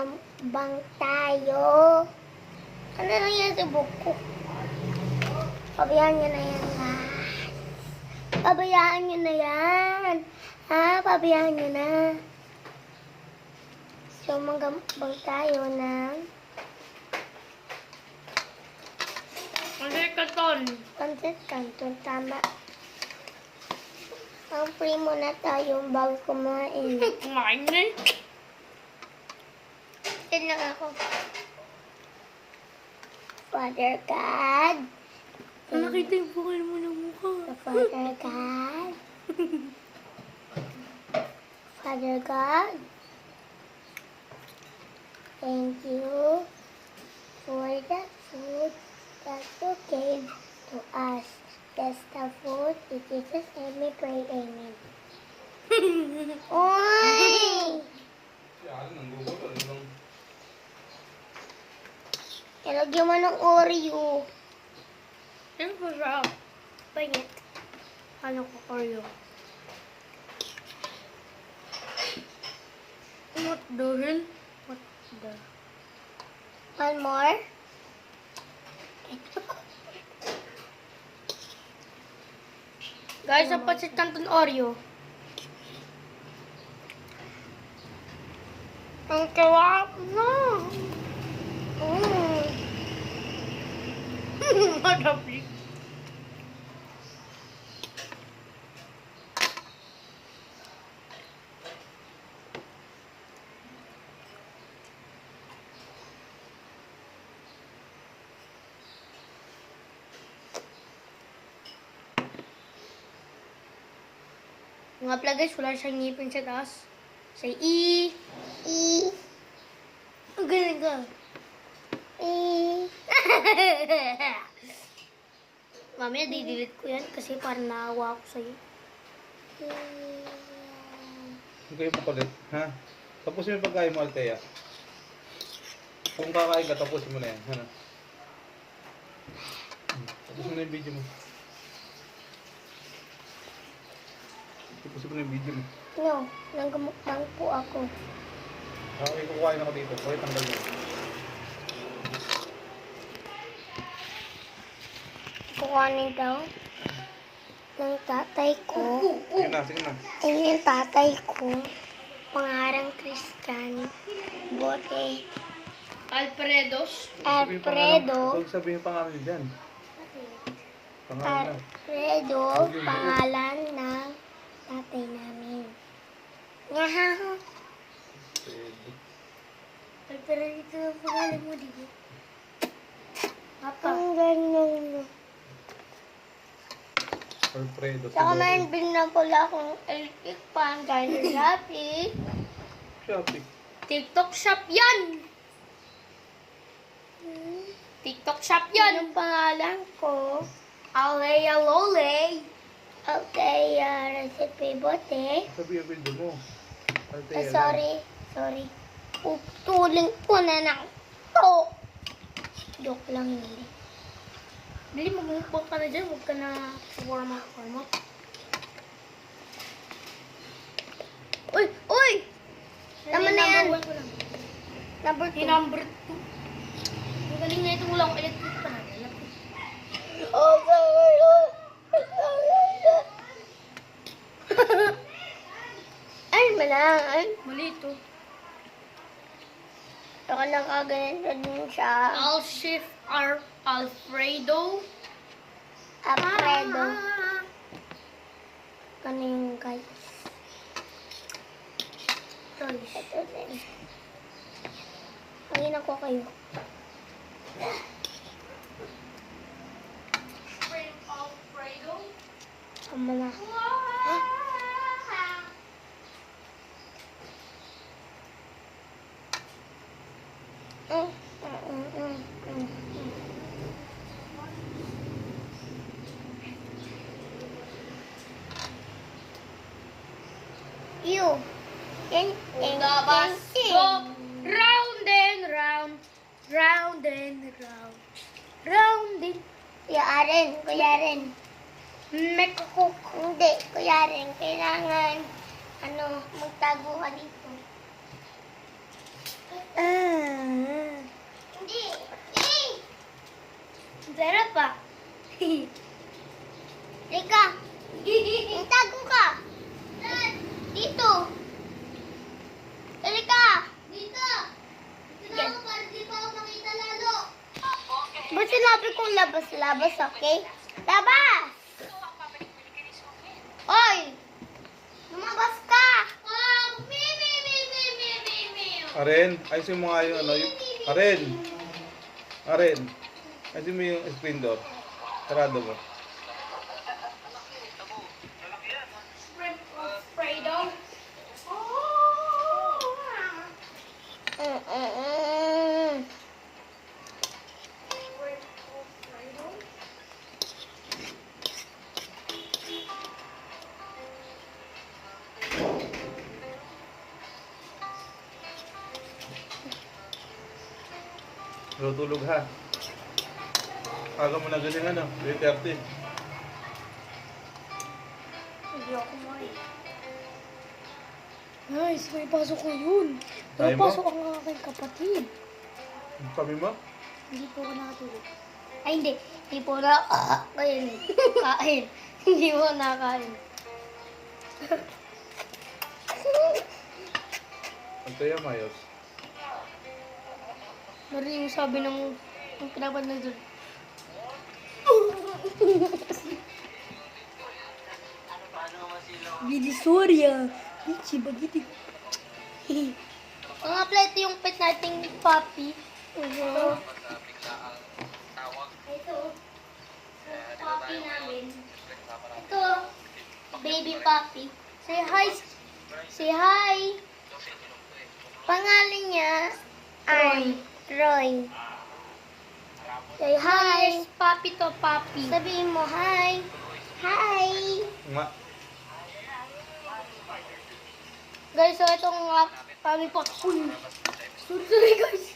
Mukbang tayo. Ano lang yan sa buko? Pabayaan nyo na yan, guys. Pabayaan nyo na yan. Ha? Pabayaan nyo na. So, magmukbang tayo ng Pancit Canton. pancit canton. Tama. Ang free muna tayo bago kumain. Kumain na eh. Yan lang ako. Father God. Nakita yung bukal mo ng mukha. Father God. Father God. Thank you for the food that you gave to us. Bless the food. In Jesus' name we pray. Amen. Oy! Ilagyan mo ng Oreo. Yan po siya. Pangit. Ano ko Oreo? What the hell? What the... One more. Guys, ang pancit Canton Oreo. Ang kawap na. Madapli. Mga pala guys, wala siyang ngipin sa taas. Say E. E. Ang galing ka. E. Mamaya didelete ko yan kasi parang naawa ako sa'yo. Huwag kayo makulit, ha? Tapusin mo yung pagkain mo, Althea. Kung kakain ka, tapusin mo na yan, ha? Tapusin mo na yung video mo. Tapusin mo na yung video mo. No, nanggamukbang po ako. Okay, kukuhain ako dito. Okay, tanggal mo. Kukuhanin daw ng tatay ko. Sige na, sige na. Ayun yung tatay ko. Pangarang Christian. Bote. Alfredos. Alfredo. Huwag sabihin yung pangalan niyo dyan. Pangalan na. Alfredo. Pangalan ng tatay namin. Ngahaho. Alfredo, ito ang pangalan mo, di ba? Papa. Ang ganyan. Alfredo. Saka may bin na pala akong electric fan dahil Shopee. Shopee. TikTok shop yan! TikTok shop yan! Yung pangalan ko. Alea Lole. Okay, recipe bote. Sabi yung video mo. Ay, Althea. sorry. Tuling ko na ng to. Joke lang hindi. Dali, magmukbang ka na dyan. Huwag ka na warm up. Uy! Uy! Tama na yan. Number 1 ko lang. Number 2. Yung number 2. Ang galing na ito. Wala akong electric pa na. Ay, malangan. Mali ito. Saka nakaganito din siya. Alchef Alfredo. Alfredo. Kanin guys. Choice. Ito din. Pagin ako kayo. Alfredo. Tama na. You. Labas go. Round and round. Round and round. Round and... Kuya Ren. Mekakok. Hindi, Kuya Ren. Kailangan, magtago ka dito. pa. Ika. Itago ka. Dito. Halika. Dito. Dito na ako para di pa ako makita lalo. Ba't sinabi kong labas-labas, okay? Labas! Oy! Lumabas ka! Aren, ayusin mo nga yung ano, yung... Aren! Aren! Ayusin mo yung screen door. Sarado mo. Spray daw. Tulog ha. Aga mo na galing ano, 3:30. Hindi ako may. Guys, may pasok ko yun. Tayo May mo? pasok ang aking kapatid. Sabi mo? Hindi po ako nakatulog. Ay, hindi. Hindi po na kain. Kain. Hindi po nakain. Antaya mayos. Narinig yung sabi ng pinapad na doon. Bidisoria. Bichi, bagiti. Mga plate yung pet nating puppy. Ito. Ito. Puppy namin. Ito. Baby puppy. Say hi. Say hi. Pangalan niya ay Roy. Say hi. Papi to papi. Sabihin mo hi. Hi. Nga. Guys, so itong kami pa. Uy. Sorry guys.